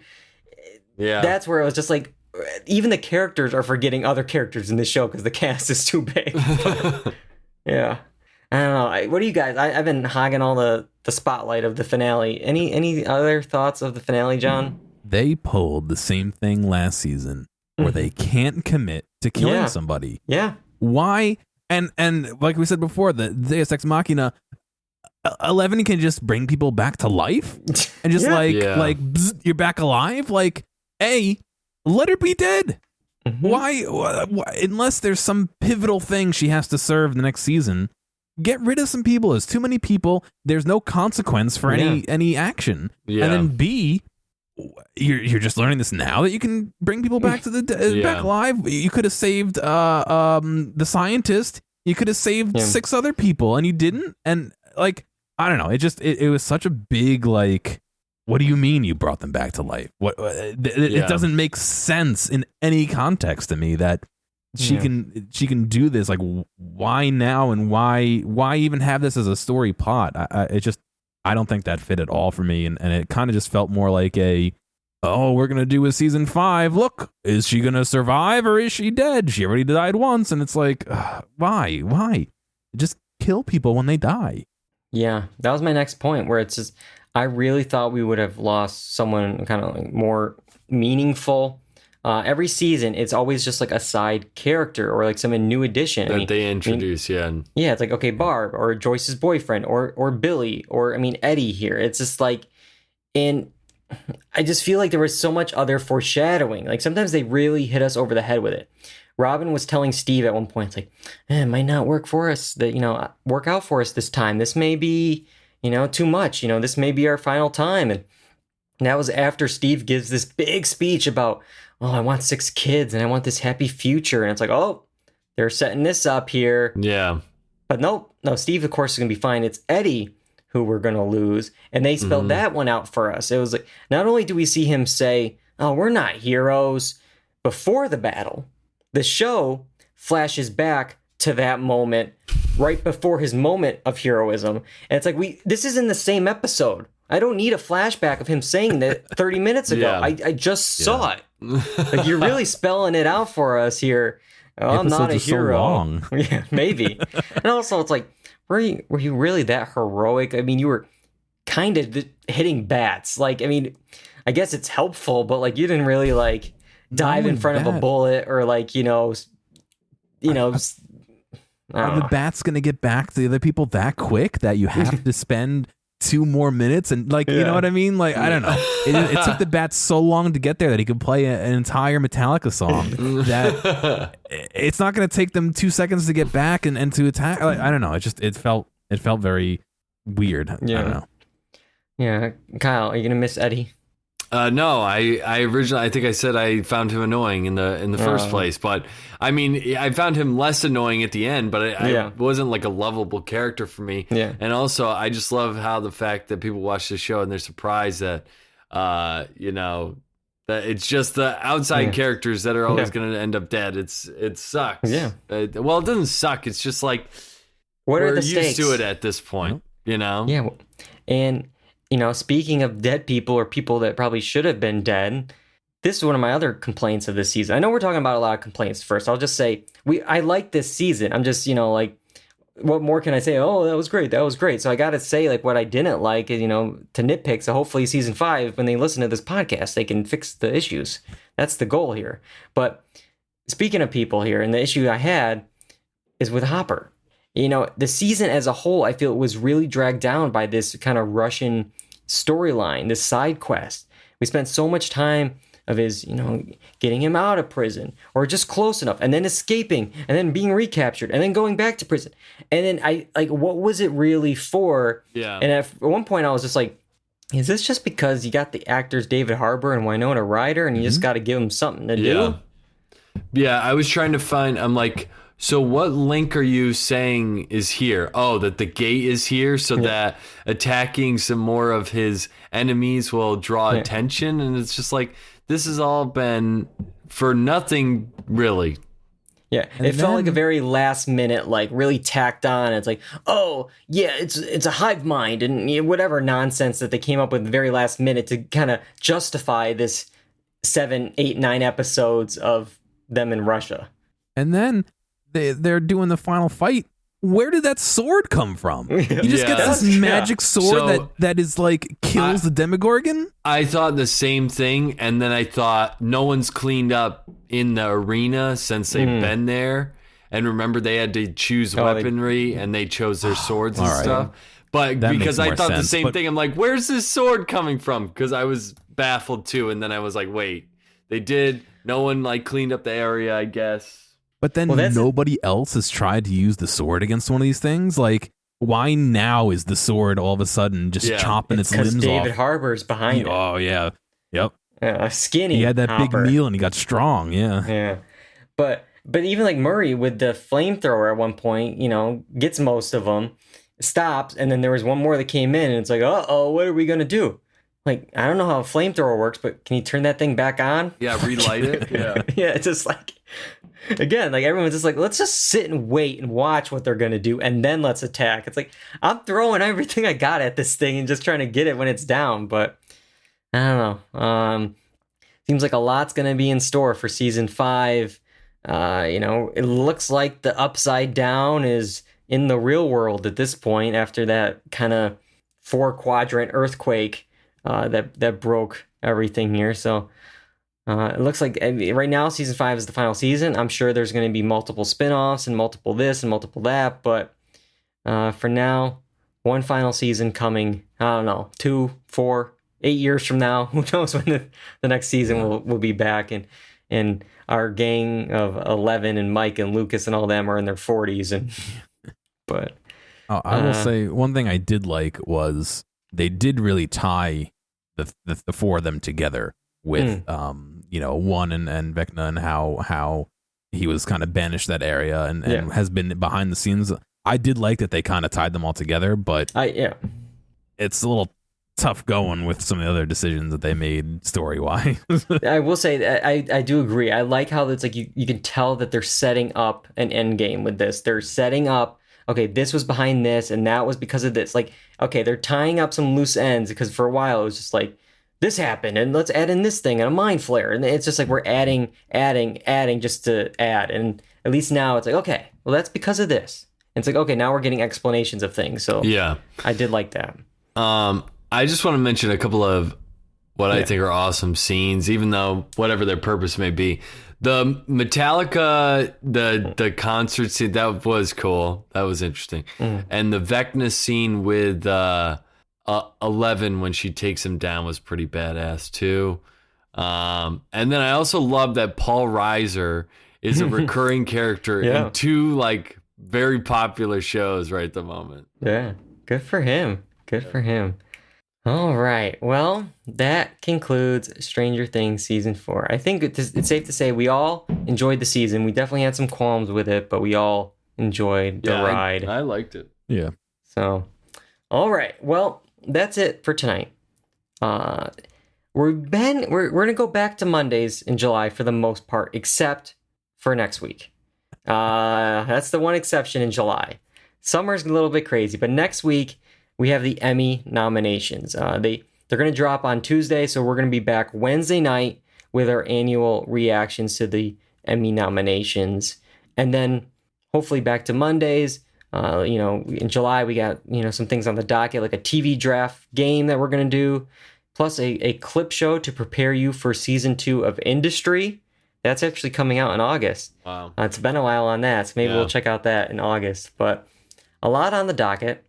Yeah. That's where I was just like, even the characters are forgetting other characters in this show because the cast is too big. But, yeah. I don't know. What do you guys... I've been hogging all the spotlight of the finale. Any other thoughts of the finale, John? They pulled the same thing last season where they can't commit to killing somebody. Yeah. Why? And like we said before, the Deus Ex Machina... 11 can just bring people back to life and just bzz, you're back alive. Like, let her be dead. Why? Unless there's some pivotal thing she has to serve the next season, get rid of some people. There's too many people. There's no consequence for any action. And then B, you're just learning this now that you can bring people back to back alive. You could have saved the scientist. You could have saved 6 other people, and you didn't. And like, I don't know. It was such a big, like, what do you mean you brought them back to life? It doesn't make sense in any context to me that she can do this. Like, why now, and why even have this as a story plot? I don't think that fit at all for me, and it kind of just felt more like we're gonna do a season 5. Look, is she gonna survive or is she dead? She already died once, and it's like, why? Just kill people when they die. Yeah, that was my next point, where it's just, I really thought we would have lost someone kind of like more meaningful. Every season, it's always just like a side character or like some new addition. They introduce, Yeah, it's like, okay, Barb, or Joyce's boyfriend, or Billy, or Eddie here. It's just like, and I just feel like there was so much other foreshadowing. Like, sometimes they really hit us over the head with it. Robin was telling Steve at one point, it's like, it might not work for us, work out for us this time. This may be, too much. This may be our final time. And that was after Steve gives this big speech about, I want 6 kids and I want this happy future. And it's like, oh, they're setting this up here. Yeah. But no, Steve, of course, is going to be fine. It's Eddie who we're going to lose. And they spelled that one out for us. It was like, not only do we see him say, oh, we're not heroes before the battle, the show flashes back to that moment right before his moment of heroism. And it's like, this is in the same episode. I don't need a flashback of him saying that 30 minutes ago. Yeah. I just saw it. Like, you're really spelling it out for us here. Oh, I'm not a Episodes are so hero. long. Yeah, maybe. And also, it's like, were you really that heroic? I mean, you were kind of hitting bats. Like, I mean, I guess it's helpful, but like, you didn't really like dive in front of a bullet or like, Are the bats going to get back to the other people that quick that you have to spend 2 more minutes? And like, you know what I mean? Like, I don't know. It took the bats so long to get there that he could play an entire Metallica song that it's not going to take them 2 seconds to get back and to attack. Like, I don't know. It felt very weird. Yeah. I don't know. Yeah. Kyle, are you going to miss Eddie? No, I originally, I think I said I found him annoying in the first place, but I mean, I found him less annoying at the end, but I wasn't like a lovable character for me. Yeah. And also, I just love how the fact that people watch the show and they're surprised that, that it's just the outside characters that are always going to end up dead. It sucks. Yeah. Well, it doesn't suck. It's just like, What we're are the used stakes? to it at this point, you know? Yeah. And, speaking of dead people or people that probably should have been dead, this is one of my other complaints of this season. I know we're talking about a lot of complaints first. I'll just say, I like this season. I'm just, like, what more can I say? Oh, that was great. That was great. So I got to say, like, what I didn't like, to nitpick. So hopefully season 5, when they listen to this podcast, they can fix the issues. That's the goal here. But speaking of people here, and the issue I had is with Hopper. The season as a whole, I feel it was really dragged down by this kind of Russian storyline, this side quest. We spent so much time of his, getting him out of prison or just close enough and then escaping and then being recaptured and then going back to prison. And then what was it really for? Yeah. And at one point I was just like, is this just because you got the actors David Harbour and Winona Ryder and you just got to give them something to do? Yeah, I was trying to find, I'm like, so what link are you saying is here? Oh, that the gate is here so that attacking some more of his enemies will draw attention? And it's just like, this has all been for nothing, really. Yeah, it felt like a very last minute, like really tacked on. It's like, oh yeah, it's a hive mind and whatever nonsense that they came up with very last minute to kind of justify this 7, 8, 9 episodes of them in Russia. And then they're doing the final fight. Where did that sword come from? You just get this magic sword that is like kills the Demogorgon? I thought the same thing, and then I thought no one's cleaned up in the arena since they've been there. And remember, they had to choose weaponry, and they chose their swords and stuff. But That because makes I more thought the sense, same but- thing, I'm like, where's this sword coming from? Because I was baffled too, and then I was like, wait, they did. No one like cleaned up the area, I guess. But then nobody else has tried to use the sword against one of these things. Like, why now is the sword all of a sudden just chopping its limbs off? David Harbour's behind it. Oh yeah, yep. Skinny. He had that Hopper. big meal and he got strong. Yeah. Yeah, but even like Murray with the flamethrower at one point, gets most of them, stops, and then there was one more that came in, and it's like, what are we gonna do? Like, I don't know how a flamethrower works, but can you turn that thing back on? Yeah, relight it. Yeah. Yeah, it's just like, again, like everyone's just like, let's just sit and wait and watch what they're gonna do, and then let's attack. It's like, I'm throwing everything I got at this thing and just trying to get it when it's down, but I don't know. Seems like a lot's gonna be in store for season 5. It looks like the Upside Down is in the real world at this point after that kind of 4-quadrant earthquake that broke everything here. So it looks like right now season 5 is the final season. I'm sure there's going to be multiple spin-offs and multiple this and multiple that, but for now, one final season coming. I don't know, 2, 4, 8 years from now. Who knows when the next season will be back, and our gang of 11 and Mike and Lucas and all them are in their 40s. And but I will say one thing I did like was they did really tie the 4 of them together with one and Vecna, and how he was kind of banished that area and has been behind the scenes. I did like that they kind of tied them all together, but it's a little tough going with some of the other decisions that they made story wise. I will say that I do agree. I like how it's like you can tell that they're setting up an end game with this. They're setting up okay, this was behind this and that was because of this. Like, okay, they're tying up some loose ends because for a while it was just like, this happened and let's add in this thing and a mind flare. And it's just like we're adding just to add. And at least now it's like, okay, well, that's because of this. And it's like, okay, now we're getting explanations of things. So Yeah. I did like that. I just want to mention a couple of what I think are awesome scenes, even though whatever their purpose may be. The Metallica, the concert scene, that was cool. That was interesting. And the Vecna scene with 11 when she takes him down was pretty badass too. And then I also love that Paul Reiser is a recurring character in two like very popular shows right at the moment. Yeah, good for him. Good for him. All right. Well, that concludes Stranger Things Season 4. I think it's safe to say we all enjoyed the season. We definitely had some qualms with it, but we all enjoyed the ride. I liked it. Yeah. So, all right. Well, that's it for tonight. We're gonna go back to Mondays in July for the most part, except for next week. That's the one exception in July. Summer's a little bit crazy, but next week we have the Emmy nominations. They're going to drop on Tuesday, so we're going to be back Wednesday night with our annual reactions to the Emmy nominations, and then hopefully back to Mondays. In July we got some things on the docket, like a TV draft game that we're going to do, plus a clip show to prepare you for season 2 of Industry. That's actually coming out in August. Wow. It's been a while on that, so maybe we'll check out that in August. But a lot on the docket.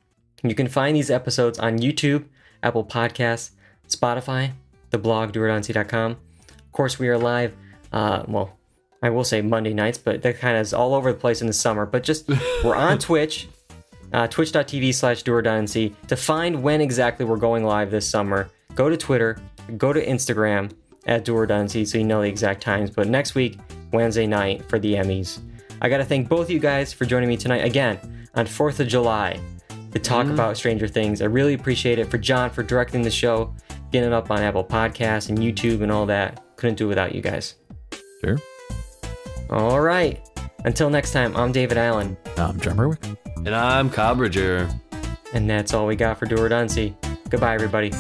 You can find these episodes on YouTube, Apple Podcasts, Spotify, the blog, doordoncy.com. Of course, we are live, I will say Monday nights, but that kind of is all over the place in the summer. But just, we're on Twitch, twitch.tv/doordoncy. To find when exactly we're going live this summer, go to Twitter, go to Instagram @doordoncy so you know the exact times. But next week, Wednesday night for the Emmys. I got to thank both of you guys for joining me tonight again on 4th of July. To talk about Stranger Things. I really appreciate it. For John for directing the show, getting it up on Apple Podcasts and YouTube and all that. Couldn't do it without you guys. Sure. All right. Until next time, I'm David Allen. I'm John Berwick. And I'm Kyle Bridger. And that's all we got for Do or Duncy. Goodbye, everybody.